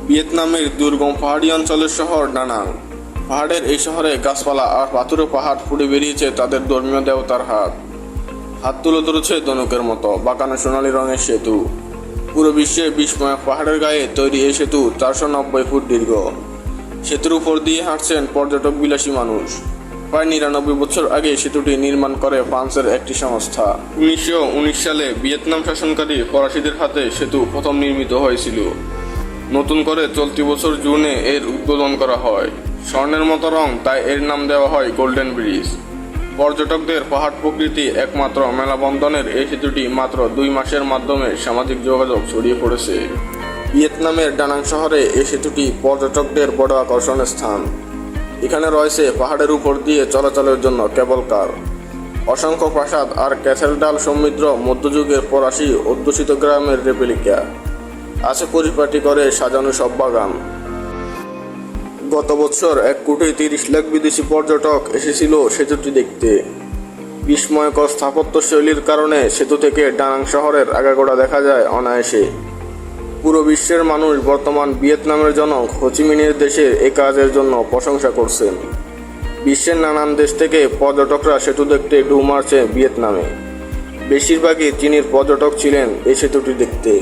ভিয়েতনামের দুর্গম পাহাড়ি অঞ্চলের শহর ডানাং। পাহাড়ের এই শহরে গাছপালা আর পাথুরে পাহাড় ফুটে বেরিয়েছে তাদের ধর্মীয় দেবতার হাত তুলে ধরেছে ধনুকের মতো বাঁকানো সোনালী রঙের সেতু। পুরো বিশ্বে বিস্ময়ক পাহাড়ের গায়ে তৈরি এই সেতু 490 ফুট দীর্ঘ। সেতুর উপর দিয়ে হাঁটছেন পর্যটক বিলাসী মানুষ। প্রায় 99 বছর আগে সেতুটি নির্মাণ করে ফ্রান্সের একটি সংস্থা। 1919 সালে ভিয়েতনাম শাসনকারী ফরাসিদের হাতে সেতু প্রথম নির্মিত হয়েছিল। নতুন করে চলতি বছর জুনে এর উদ্বোধন করা হয়। স্বর্ণের মতো রং, তাই এর নাম দেওয়া হয় গোল্ডেন ব্রিজ। পর্যটকদের পাহাড় প্রকৃতি একমাত্র মেলাবন্ধনের এই সেতুটি মাত্র 2 মাসের মাধ্যমে সামাজিক যোগাযোগ ছড়িয়ে পড়েছে। ভিয়েতনামের ডানাং শহরে এই সেতুটি পর্যটকদের বড় আকর্ষণের স্থান। এখানে রয়েছে পাহাড়ের উপর দিয়ে চলাচলের জন্য কেবল কার, অসংখ্য প্রাসাদ আর ক্যাথেড্রাল সমৃদ্ধ মধ্যযুগের ফরাসি অধ্যুষিত গ্রামের রেপ্লিকা। আছে পরিপাটি করে সাজানো সব বাগান। গত বছর 1,30,00,000 বিদেশি পর্যটক এসেছিল সেতুটি দেখতে। বিস্ময়কর স্থাপত্য শৈলীর কারণে সেতু থেকে ডানাং শহরের আগাগোড়া দেখা যায় অনায়াসে। পুরো বিশ্বের মানুষ বর্তমান ভিয়েতনামের জনক হোচিমিনের দেশের এ কাজের জন্য প্রশংসা করছেন। বিশ্বের নানান দেশ থেকে পর্যটকরা সেতু দেখতে ঢুঁ মারছে ভিয়েতনামে। বেশিরভাগই চীনের পর্যটক ছিলেন এই সেতুটি দেখতে।